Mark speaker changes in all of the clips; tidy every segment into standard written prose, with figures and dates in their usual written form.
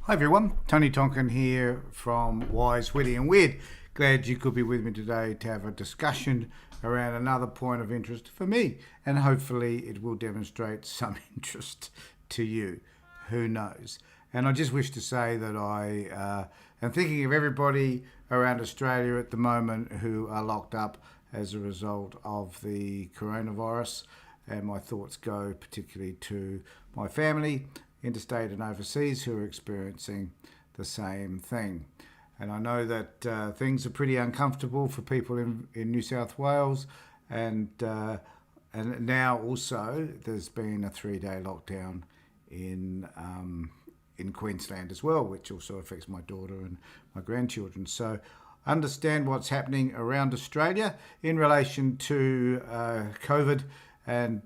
Speaker 1: Hi everyone, Tony Tonkin here from Wise, Witty and Weird. Glad you could be with me today to have a discussion around another point of interest for me, and hopefully it will demonstrate some interest to you. Who knows? And I just wish to say that I am thinking of everybody around Australia at the moment who are locked up as a result of the coronavirus, and my thoughts go particularly to my family, interstate and overseas, who are experiencing the same thing. And I know that things are pretty uncomfortable for people in New South Wales, and now also there's been a 3-day lockdown in Queensland as well, which also affects my daughter and my grandchildren. So understand what's happening around Australia in relation to COVID. And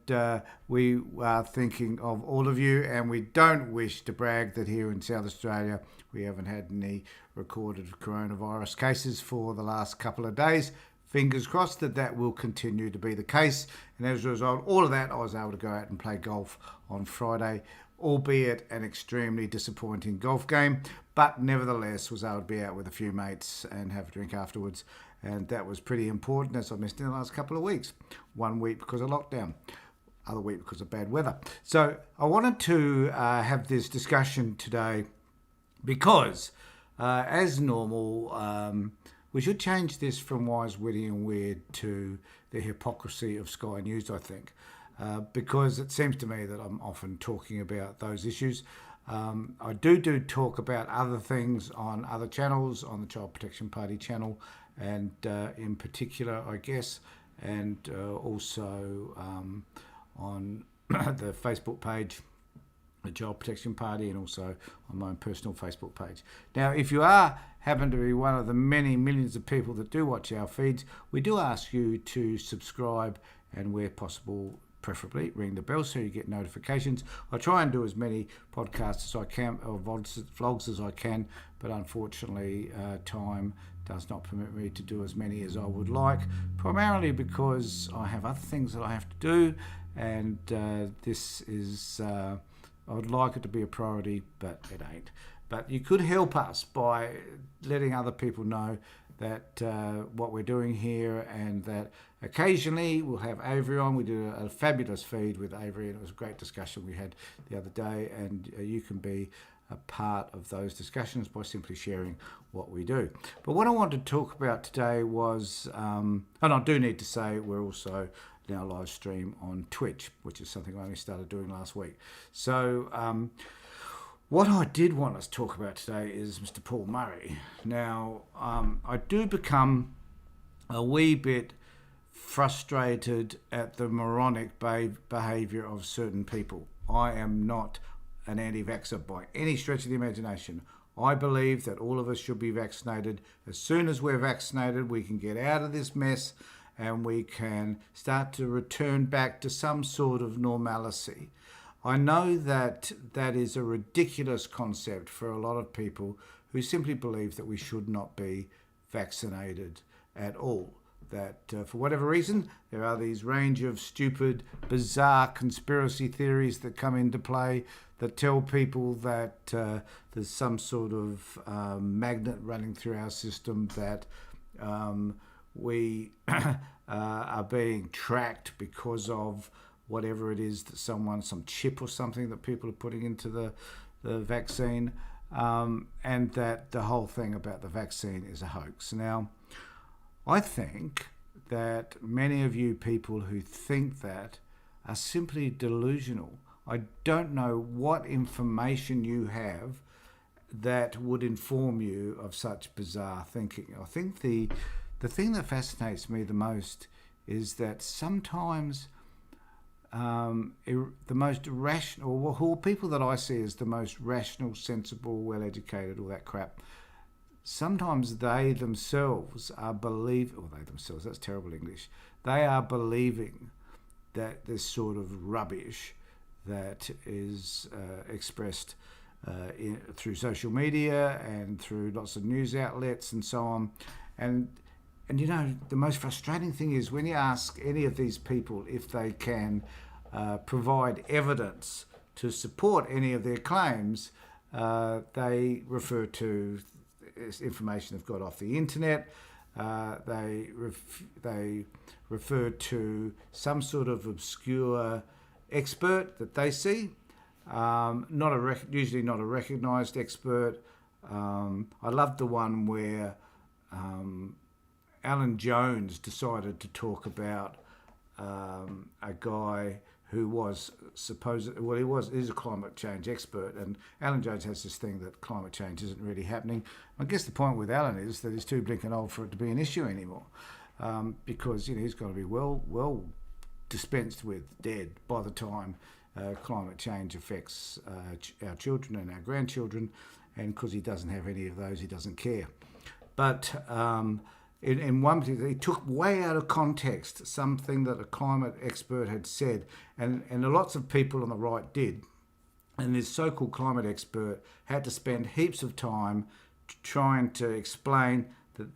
Speaker 1: we are thinking of all of you, and we don't wish to brag that here in South Australia we haven't had any recorded coronavirus cases for the last couple of days. Fingers crossed that will continue to be the case. And as a result, all of that, I was able to go out and play golf on Friday, albeit an extremely disappointing golf game, but nevertheless was able to be out with a few mates and have a drink afterwards. And that was pretty important, as I missed in the last couple of weeks. 1 week because of lockdown, other week because of bad weather. So I wanted to have this discussion today because, as normal, we should change this from Wise, Witty and Weird to the hypocrisy of Sky News, I think, because it seems to me that I'm often talking about those issues. I do talk about other things on other channels, on the Child Protection Party channel, and in particular, I guess, and also on the Facebook page, the Child Protection Party, and also on my own personal Facebook page. Now, if you happen to be one of the many millions of people that do watch our feeds, we do ask you to subscribe and, where possible, preferably ring the bell so you get notifications. I try and do as many podcasts as I can, or vlogs as I can, but unfortunately time does not permit me to do as many as I would like, primarily because I have other things that I have to do, and this is, I would like it to be a priority, but it ain't. But you could help us by letting other people know that what we're doing here, and that occasionally we'll have Avery on. We did a fabulous feed with Avery, and it was a great discussion we had the other day, and you can be a part of those discussions by simply sharing what we do. But what I wanted to talk about today was, and I do need to say, we're also now live stream on Twitch, which is something I only started doing last week. So what I did want us to talk about today is Mr. Paul Murray. Now, I do become a wee bit frustrated at the moronic behaviour of certain people. I am not an anti-vaxxer by any stretch of the imagination. I believe that all of us should be vaccinated. As soon as we're vaccinated, we can get out of this mess and we can start to return back to some sort of normalcy. I know that that is a ridiculous concept for a lot of people who simply believe that we should not be vaccinated at all. That for whatever reason, there are these range of stupid, bizarre conspiracy theories that come into play that tell people that there's some sort of magnet running through our system, that we are being tracked because of whatever it is that some chip or something that people are putting into the vaccine, and that the whole thing about the vaccine is a hoax. Now, I think that many of you people who think that are simply delusional. I don't know what information you have that would inform you of such bizarre thinking. I think the thing that fascinates me the most is that sometimes the most rational, or people that I see as the most rational, sensible, well-educated, all that crap, sometimes they themselves, that's terrible English, they are believing that this sort of rubbish that is expressed through social media and through lots of news outlets and so on. And you know, the most frustrating thing is when you ask any of these people if they can provide evidence to support any of their claims, they refer to information they've got off the internet. They refer to some sort of obscure expert that they see, usually not a recognised expert. I loved the one where Alan Jones decided to talk about a guy who was he's a climate change expert, and Alan Jones has this thing that climate change isn't really happening. I guess the point with Alan is that he's too blinking old for it to be an issue anymore, because he's got to be well dispensed with, dead by the time climate change affects our children and our grandchildren, and because he doesn't have any of those, he doesn't care. But in one particular, he took way out of context something that a climate expert had said, and lots of people on the right did. And this so-called climate expert had to spend heaps of time trying to explain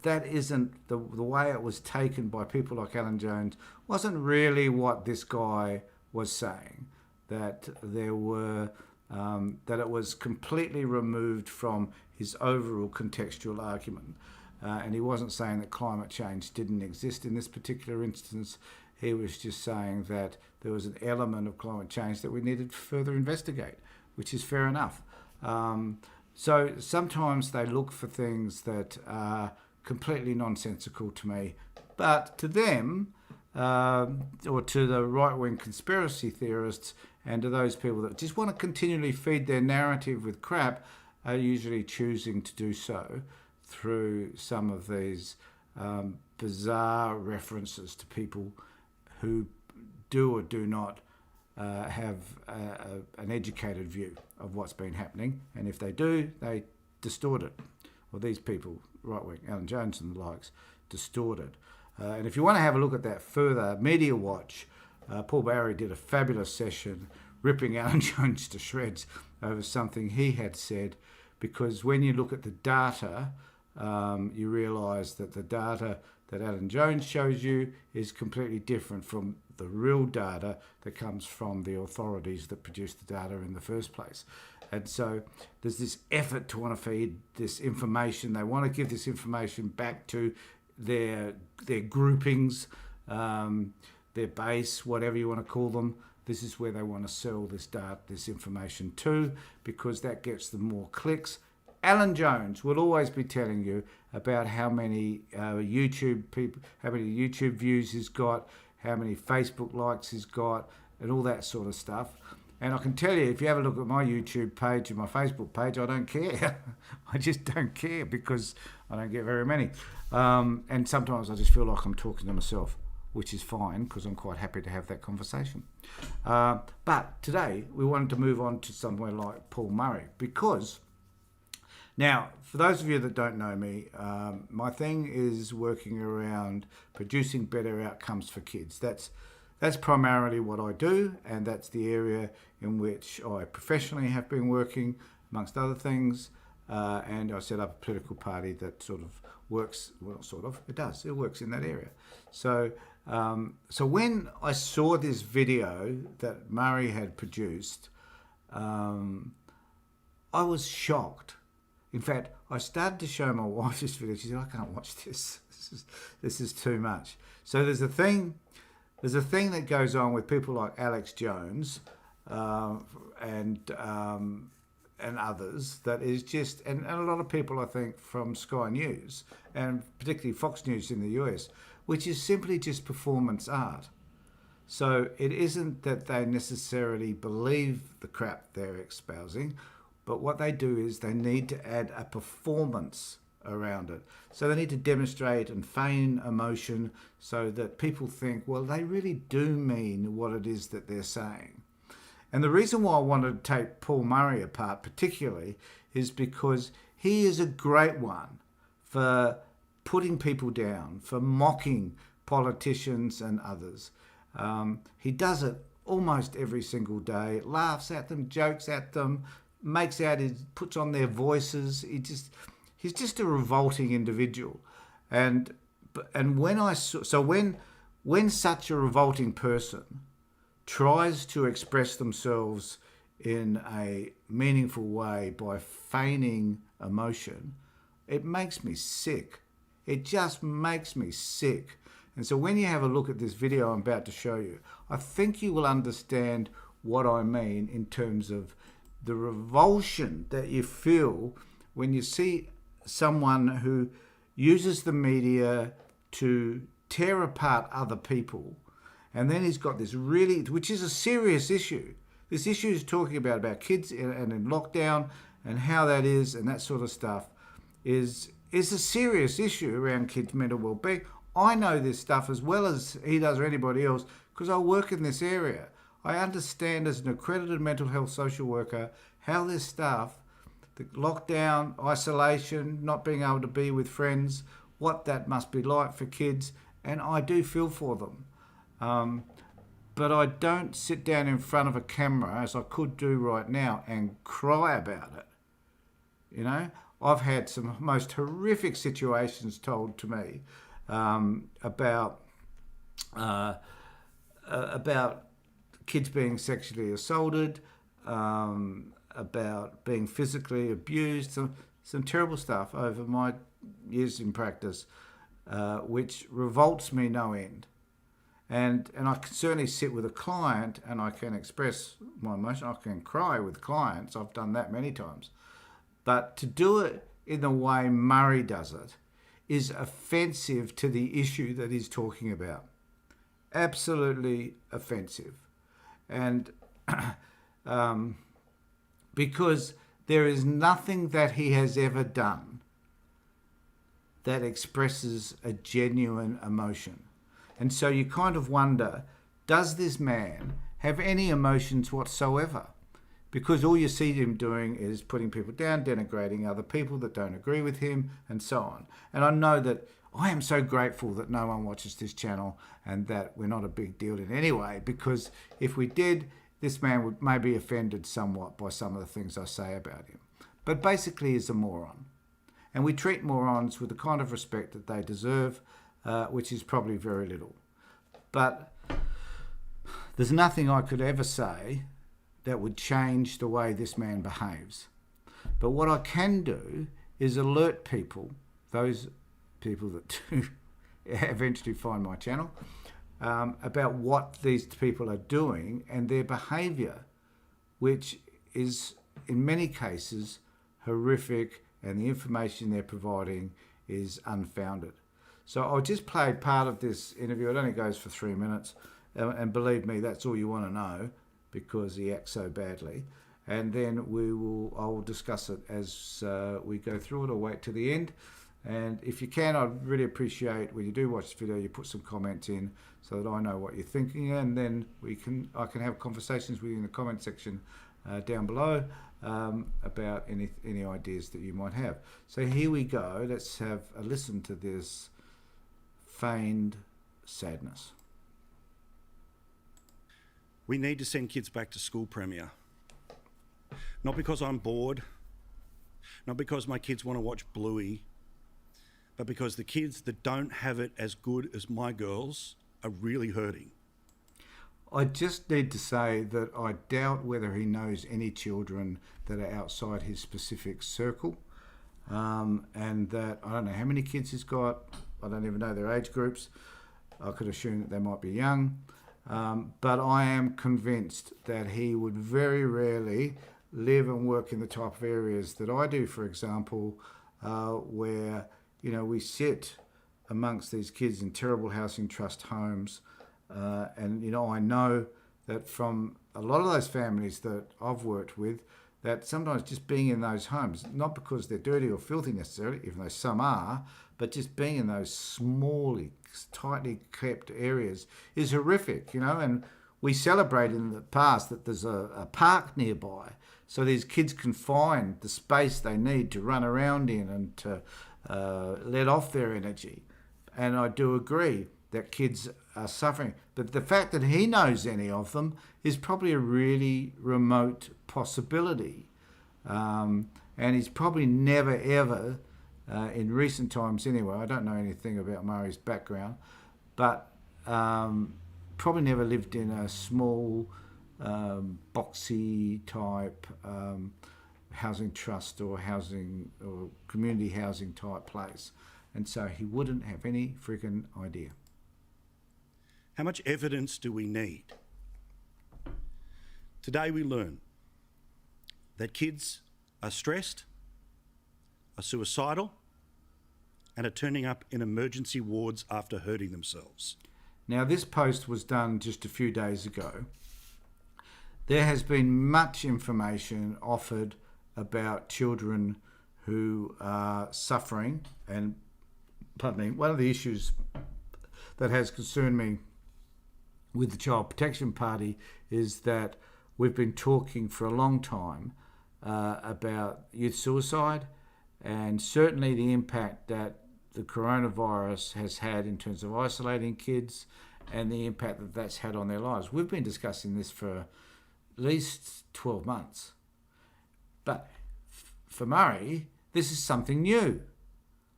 Speaker 1: that isn't the way it was taken by people like Alan Jones, wasn't really what this guy was saying. That there were that it was completely removed from his overall contextual argument. And he wasn't saying that climate change didn't exist in this particular instance. He was just saying that there was an element of climate change that we needed to further investigate, which is fair enough. So sometimes they look for things that are completely nonsensical to me, but to them, or to the right-wing conspiracy theorists and to those people that just want to continually feed their narrative with crap, are usually choosing to do so through some of these bizarre references to people who do or do not have an educated view of what's been happening. And if they do, they distort it. Well, these people, right-wing, Alan Jones and the likes, distort it. And if you want to have a look at that further, Media Watch, Paul Barry did a fabulous session ripping Alan Jones to shreds over something he had said, because when you look at the data, you realise that the data that Alan Jones shows you is completely different from the real data that comes from the authorities that produce the data in the first place. And so there's this effort to want to feed this information. They want to give this information back to their groupings, their base, whatever you want to call them. This is where they want to sell this data, this information to, because that gets them more clicks. Alan Jones will always be telling you about how many YouTube views he's got, how many Facebook likes he's got, and all that sort of stuff. And I can tell you, if you have a look at my YouTube page and my Facebook page, I don't care. I just don't care, because I don't get very many. And sometimes I just feel like I'm talking to myself, which is fine, because I'm quite happy to have that conversation. But today we wanted to move on to somewhere like Paul Murray, because now, for those of you that don't know me, my thing is working around producing better outcomes for kids. That's primarily what I do, and that's the area in which I professionally have been working, amongst other things. And I set up a political party that sort of works, well, not sort of, it does, it works in that area. So when I saw this video that Murray had produced, I was shocked. In fact, I started to show my wife this video. She said, "I can't watch this. This is too much." So there's a thing that goes on with people like Alex Jones and others that is just, and a lot of people, I think, from Sky News and particularly Fox News in the US, which is simply just performance art. So it isn't that they necessarily believe the crap they're espousing, but what they do is they need to add a performance around it. So they need to demonstrate and feign emotion so that people think, well, they really do mean what it is that they're saying. And the reason why I wanted to take Paul Murray apart particularly is because he is a great one for putting people down, for mocking politicians and others. He does it almost every single day, laughs at them, jokes at them, puts on their voices. He's just a revolting individual. And when such a revolting person tries to express themselves in a meaningful way by feigning emotion, it makes me sick. It just makes me sick. And so when you have a look at this video I'm about to show you, I think you will understand what I mean in terms of the revulsion that you feel when you see someone who uses the media to tear apart other people. And then he's got this really, which is a serious issue. This issue is talking about kids and in lockdown and how that is and that sort of stuff is a serious issue around kids' mental well-being. I know this stuff as well as he does or anybody else because I work in this area. I understand as an accredited mental health social worker how this stuff, the lockdown, isolation, not being able to be with friends, what that must be like for kids, and I do feel for them. But I don't sit down in front of a camera, as I could do right now, and cry about it. You know, I've had some most horrific situations told to me about kids being sexually assaulted, about being physically abused, some terrible stuff over my years in practice, which revolts me no end. And I can certainly sit with a client and I can express my emotion. I can cry with clients. I've done that many times. But to do it in the way Murray does it is offensive to the issue that he's talking about. Absolutely offensive. And because there is nothing that he has ever done that expresses a genuine emotion. And so you kind of wonder, does this man have any emotions whatsoever? Because all you see him doing is putting people down, denigrating other people that don't agree with him, and so on. And I know that I am so grateful that no one watches this channel and that we're not a big deal in any way, because if we did, this man would maybe offended somewhat by some of the things I say about him. But basically he's a moron. And we treat morons with the kind of respect that they deserve, which is probably very little. But there's nothing I could ever say that would change the way this man behaves. But what I can do is alert people, those people that do eventually find my channel, about what these people are doing and their behaviour, which is in many cases horrific, and the information they're providing is unfounded. So I'll just play part of this interview. It only goes for 3 minutes. And believe me, that's all you want to know because he acts so badly. And then I will discuss it as we go through it or wait to the end. And if you can, I'd really appreciate when you do watch the video, you put some comments in so that I know what you're thinking. And then I can have conversations with you in the comment section down below about any ideas that you might have. So here we go. Let's have a listen to this feigned sadness.
Speaker 2: We need to send kids back to school, Premier. Not because I'm bored, not because my kids want to watch Bluey, but because the kids that don't have it as good as my girls are really hurting.
Speaker 1: I just need to say that I doubt whether he knows any children that are outside his specific circle, and that I don't know how many kids he's got. I don't even know their age groups. I could assume that they might be young. But I am convinced that he would very rarely live and work in the type of areas that I do, for example, where, we sit amongst these kids in terrible housing trust homes. And I know that from a lot of those families that I've worked with, that sometimes just being in those homes, not because they're dirty or filthy necessarily, even though some are, but just being in those small, tightly kept areas is horrific, and we celebrate in the past that there's a park nearby so these kids can find the space they need to run around in and to let off their energy. And I do agree that kids are suffering. But the fact that he knows any of them is probably a really remote possibility. And he's probably never, ever, in recent times anyway, I don't know anything about Murray's background, but probably never lived in a small boxy type housing trust or housing or community housing type place. And so he wouldn't have any freaking idea.
Speaker 2: How much evidence do we need? Today we learn that kids are stressed, are suicidal, and are turning up in emergency wards after hurting themselves.
Speaker 1: Now, this post was done just a few days ago. There has been much information offered about children who are suffering, and pardon me, one of the issues that has concerned me with the Child Protection Party is that we've been talking for a long time about youth suicide, and certainly the impact that the coronavirus has had in terms of isolating kids and the impact that that's had on their lives. We've been discussing this for at least 12 months. But for Murray, this is something new.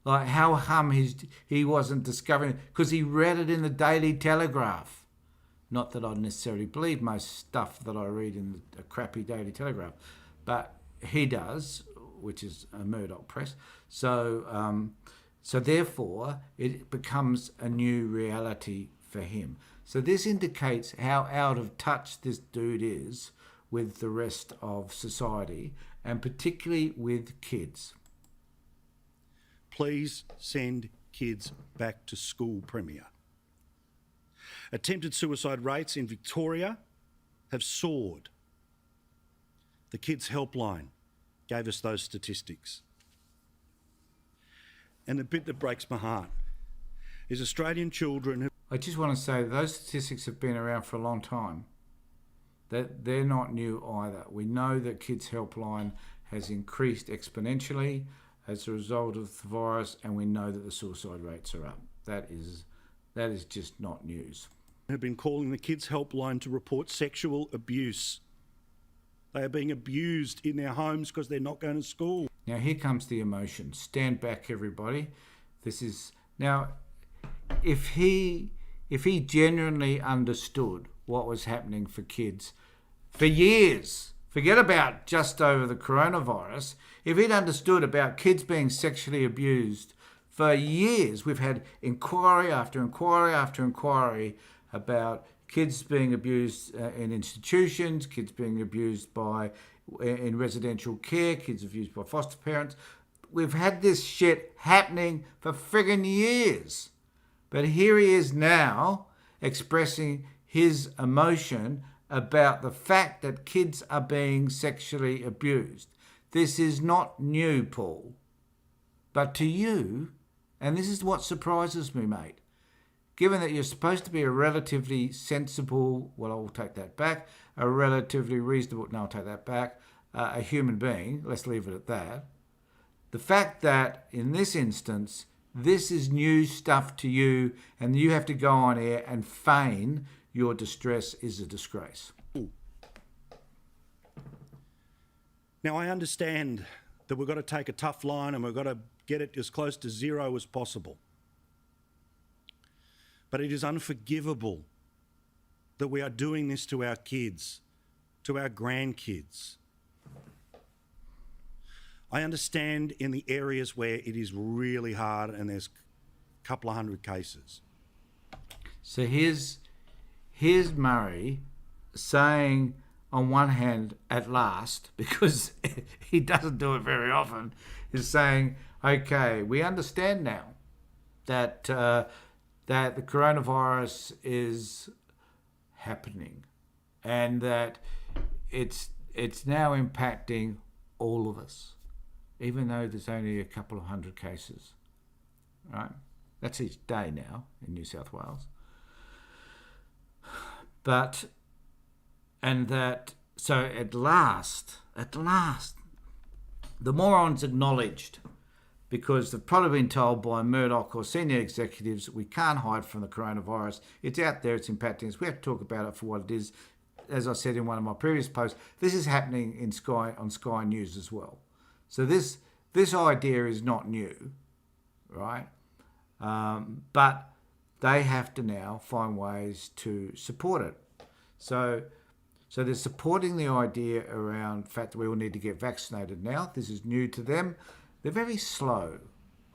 Speaker 1: Like how come he wasn't discovering, because he read it in the Daily Telegraph. Not that I necessarily believe most stuff that I read in a crappy Daily Telegraph, but he does, which is a Murdoch press. So therefore, it becomes a new reality for him. So this indicates how out of touch this dude is with the rest of society, and particularly with kids.
Speaker 2: Please send kids back to school, Premier. Attempted suicide rates in Victoria have soared. The Kids Helpline gave us those statistics. And the bit that breaks my heart is Australian children who...
Speaker 1: I just want to say those statistics have been around for a long time. They're not new either. We know that Kids Helpline has increased exponentially as a result of the virus, and we know that the suicide rates are up. That is just not news.
Speaker 2: Have been calling the Kids Helpline to report sexual abuse. They are being abused in their homes because they're not going to school.
Speaker 1: Now here comes the emotion. Stand back, everybody. This is now. If he genuinely understood what was happening for kids for years, forget about just over the coronavirus. If he'd understood about kids being sexually abused for years, we've had inquiry after inquiry after inquiry about kids being abused in institutions, kids being abused in residential care, kids abused by foster parents. We've had this shit happening for friggin' years. But here he is now expressing his emotion about the fact that kids are being sexually abused. This is not new, Paul. But to you, and this is what surprises me, mate, given that you're supposed to be a relatively sensible, well, I'll take that back, a relatively reasonable, no, I'll take that back, a human being, let's leave it at that. The fact that in this instance, this is new stuff to you and you have to go on air and feign your distress is a disgrace.
Speaker 2: Now, I understand that we've got to take a tough line and we've got to get it as close to zero as possible. But it is unforgivable that we are doing this to our kids, to our grandkids. I understand in the areas where it is really hard and there's a couple of hundred cases.
Speaker 1: So here's Murray saying, on one hand, at last, because he doesn't do it very often, is saying, okay, we understand now that that the coronavirus is happening and that it's now impacting all of us, even though there's only a couple of hundred cases, right? That's each day now in New South Wales. So at last, the morons acknowledged, because they've probably been told by Murdoch or senior executives, we can't hide from the coronavirus. It's out there, it's impacting us. We have to talk about it for what it is. As I said in one of my previous posts, this is happening on Sky News as well. So this idea is not new, right? But they have to now find ways to support it. So So they're supporting the idea around the fact that we all need to get vaccinated now. This is new to them. They're very slow,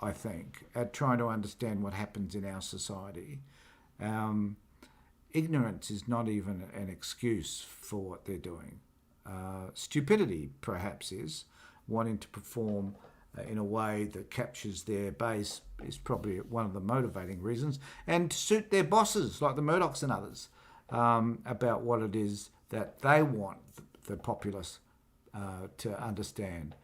Speaker 1: I think, at trying to understand what happens in our society. Ignorance is not even an excuse for what they're doing. Stupidity, perhaps, is wanting to perform in a way that captures their base is probably one of the motivating reasons, and to suit their bosses like the Murdochs and others about what it is that they want the populace to understand,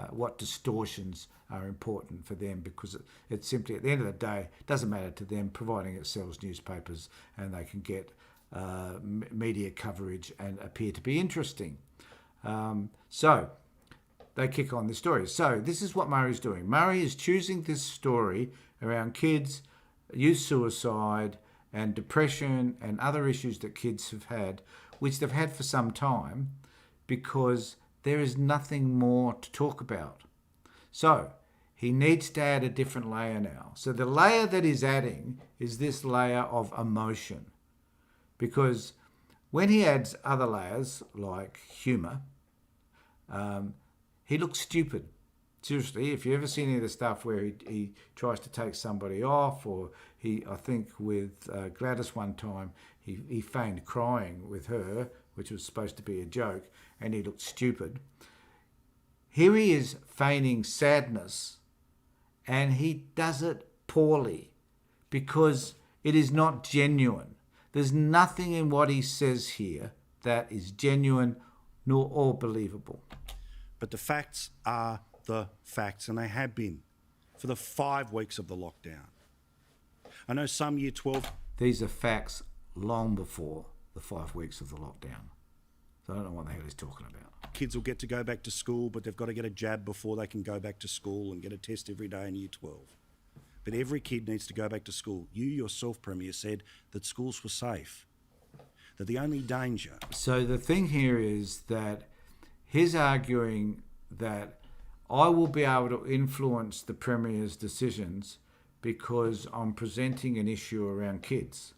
Speaker 1: what distortions are important for them, because it's simply, at the end of the day, it doesn't matter to them, providing it sells newspapers and they can get media coverage and appear to be interesting. So they kick on the story. So this is what Murray's doing. Murray is choosing this story around kids, youth suicide and depression and other issues that kids have had, which they've had for some time, because there is nothing more to talk about. So he needs to add a different layer now. So the layer that he's adding is this layer of emotion, because when he adds other layers like humour, he looks stupid. Seriously, if you ever see any of the stuff where he tries to take somebody off, or I think with Gladys one time, he feigned crying with her, which was supposed to be a joke, and he looked stupid. Here he is feigning sadness, and he does it poorly because it is not genuine. There's nothing in what he says here that is genuine or believable.
Speaker 2: But the facts are the facts, and they have been for the 5 weeks of the lockdown. I know some year 12...
Speaker 1: These are facts long before the 5 weeks of the lockdown. So I don't know what the hell he's talking about.
Speaker 2: Kids will get to go back to school, but they've got to get a jab before they can go back to school and get a test every day in year 12. But every kid needs to go back to school. You yourself, Premier, said that schools were safe, that the only danger...
Speaker 1: So the thing here is that he's arguing that I will be able to influence the Premier's decisions because I'm presenting an issue around kids.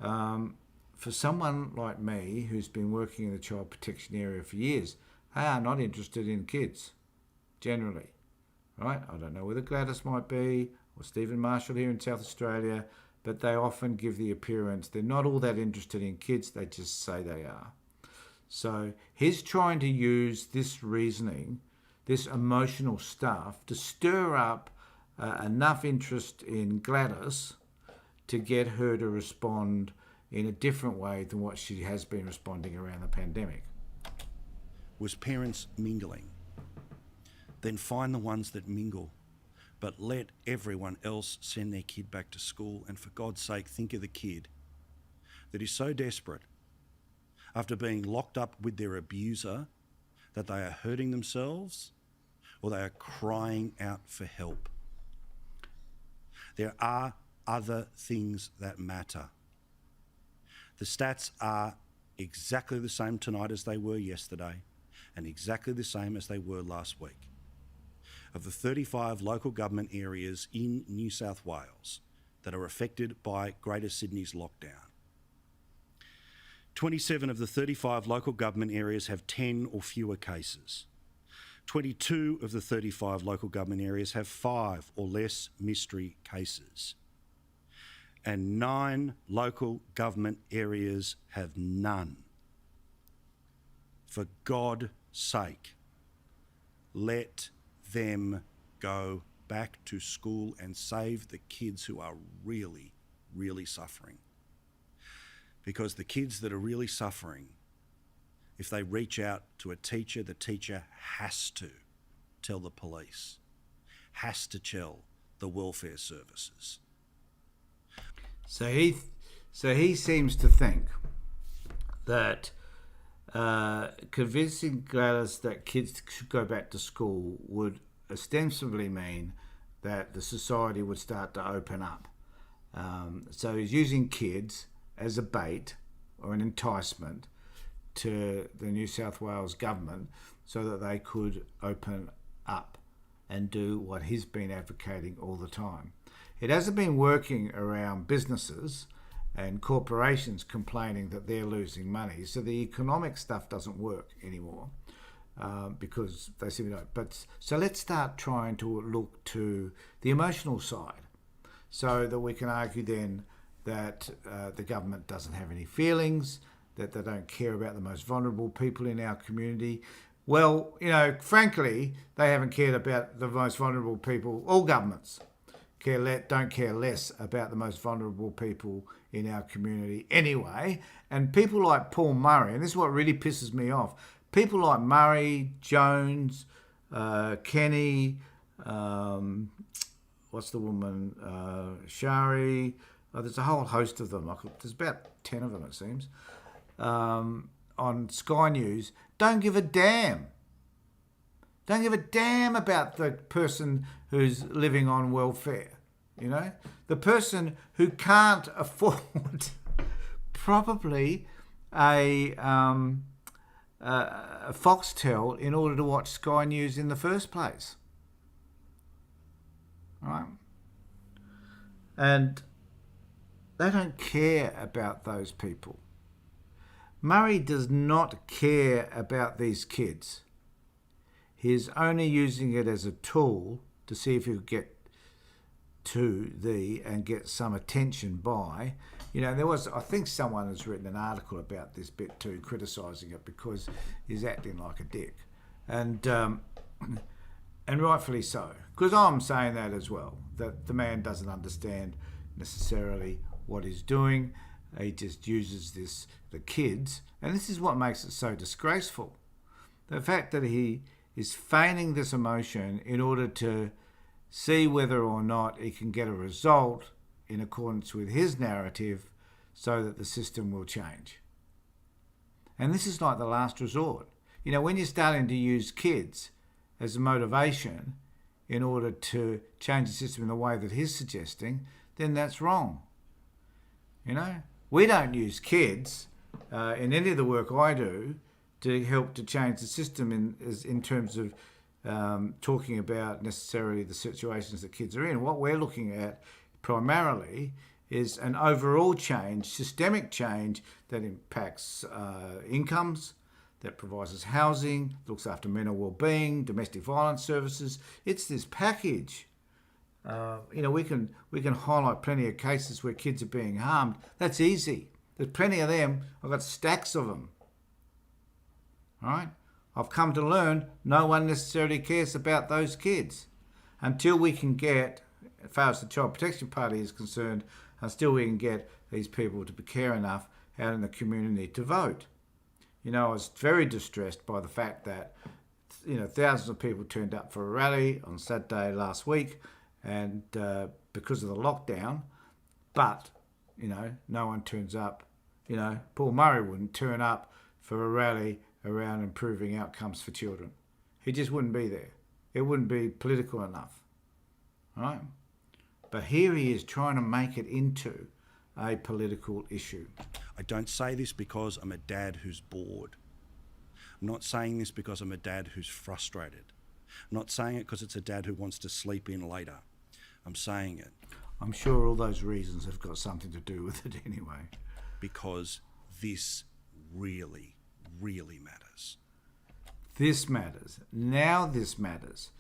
Speaker 1: For someone like me who's been working in the child protection area for years, they are not interested in kids, generally. Right? I don't know whether Gladys might be, or Stephen Marshall here in South Australia, but they often give the appearance they're not all that interested in kids, they just say they are. So he's trying to use this reasoning, this emotional stuff, to stir up enough interest in Gladys to get her to respond in a different way than what she has been responding around the pandemic.
Speaker 2: Was parents mingling? Then find the ones that mingle, but let everyone else send their kid back to school. And for God's sake, think of the kid that is so desperate after being locked up with their abuser that they are hurting themselves or they are crying out for help. There are other things that matter. The stats are exactly the same tonight as they were yesterday, and exactly the same as they were last week. Of the 35 local government areas in New South Wales that are affected by Greater Sydney's lockdown, 27 of the 35 local government areas have 10 or fewer cases. 22 of the 35 local government areas have 5 or less mystery cases. And 9 local government areas have none. For God's sake, let them go back to school and save the kids who are really, really suffering. Because the kids that are really suffering, if they reach out to a teacher, the teacher has to tell the police, has to tell the welfare services.
Speaker 1: So he seems to think that convincing Gladys that kids should go back to school would ostensibly mean that the society would start to open up. So he's using kids as a bait or an enticement to the New South Wales government so that they could open up and do what he's been advocating all the time. It hasn't been working around businesses, and corporations complaining that they're losing money. So the economic stuff doesn't work anymore because they simply don't. But so let's start trying to look to the emotional side, so that we can argue then that the government doesn't have any feelings, that they don't care about the most vulnerable people in our community. Well, frankly, they haven't cared about the most vulnerable people. All governments don't care less about the most vulnerable people in our community anyway. And people like Paul Murray, and this is what really pisses me off, people like Murray, Jones, Kenny, what's the woman, Shari, there's a whole host of them. There's about 10 of them, it seems, on Sky News, don't give a damn. Don't give a damn about the person who's living on welfare, the person who can't afford probably a Foxtel in order to watch Sky News in the first place. Right? And they don't care about those people. Murray does not care about these kids. He's only using it as a tool to see if he could get and get some attention by. I think someone has written an article about this bit too, criticising it because he's acting like a dick. And rightfully so, because I'm saying that as well, that the man doesn't understand necessarily what he's doing. He just uses the kids, and this is what makes it so disgraceful. The fact that he is feigning this emotion in order to see whether or not he can get a result in accordance with his narrative so that the system will change. And this is like the last resort. When you're starting to use kids as a motivation in order to change the system in the way that he's suggesting, then that's wrong. We don't use kids in any of the work I do to help to change the system in terms of talking about necessarily the situations that kids are in. What we're looking at primarily is an overall change, systemic change that impacts incomes, that provides us housing, looks after mental well-being, domestic violence services. It's this package. We can highlight plenty of cases where kids are being harmed. That's easy. There's plenty of them. I've got stacks of them. All right? I've come to learn no one necessarily cares about those kids until we can get, as far as the Child Protection Party is concerned, until we can get these people to care enough out in the community to vote. I was very distressed by the fact that, thousands of people turned up for a rally on Saturday last week, and because of the lockdown, but, no one turns up. Paul Murray wouldn't turn up for a rally around improving outcomes for children. He just wouldn't be there. It wouldn't be political enough. Right? But here he is trying to make it into a political issue.
Speaker 2: I don't say this because I'm a dad who's bored. I'm not saying this because I'm a dad who's frustrated. I'm not saying it because it's a dad who wants to sleep in later. I'm saying it.
Speaker 1: I'm sure all those reasons have got something to do with it anyway.
Speaker 2: Because this really, really matters.
Speaker 1: This matters. Now this matters.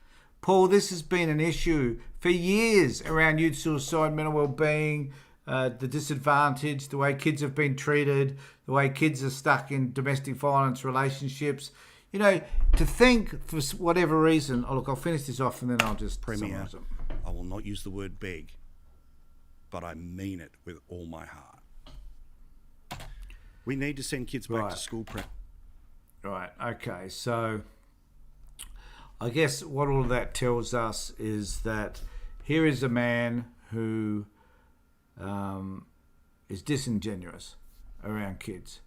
Speaker 1: Paul, this has been an issue for years around youth suicide, mental well-being, the disadvantage, the way kids have been treated, the way kids are stuck in domestic violence relationships. To think for whatever reason, I'll finish this off and then I'll just
Speaker 2: Premier, I will not use the word beg, but I mean it with all my heart. We need to send kids back to school.
Speaker 1: Right, okay, so I guess what all of that tells us is that here is a man who is disingenuous around kids.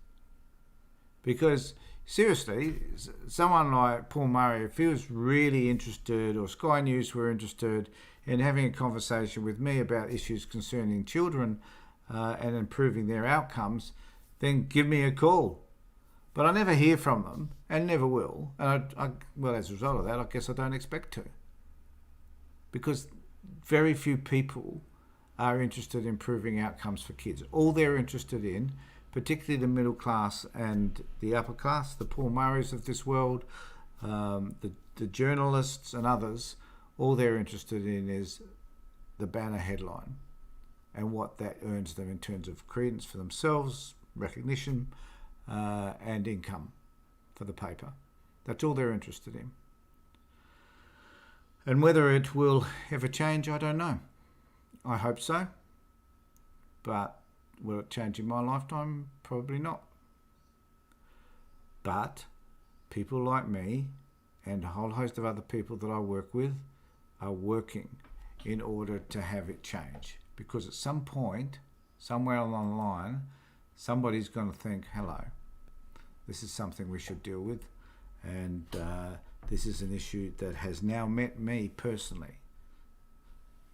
Speaker 1: Because, seriously, someone like Paul Murray, if he was really interested, or Sky News were interested in having a conversation with me about issues concerning children and improving their outcomes, then give me a call. But I never hear from them, and never will. And well, as a result of that, I guess I don't expect to. Because very few people are interested in improving outcomes for kids. All they're interested in, particularly the middle class and the upper class, the Paul Murrays of this world, the journalists and others, all they're interested in is the banner headline and what that earns them in terms of credence for themselves, recognition, and income for the paper. That's all they're interested in. And whether it will ever change, I don't know. I hope so. But will it change in my lifetime? Probably not. But people like me and a whole host of other people that I work with are working in order to have it change. Because at some point, somewhere along the line, somebody's going to think, hello, this is something we should deal with. And this is an issue that has now met me personally.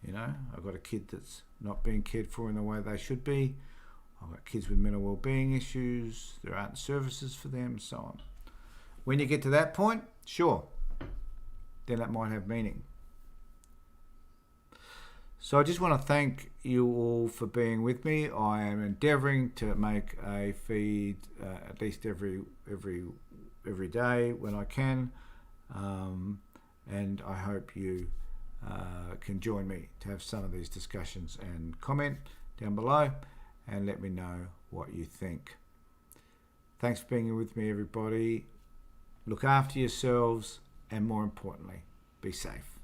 Speaker 1: You know, I've got a kid that's not being cared for in the way they should be. I've got kids with mental well-being issues. There aren't services for them, and so on. When you get to that point, sure, then it might have meaning. So I just want to thank you all for being with me. I am endeavouring to make a feed at least every day when I can, and I hope you can join me to have some of these discussions and comment down below and let me know what you think. Thanks for being with me, everybody. Look after yourselves, and more importantly, be safe.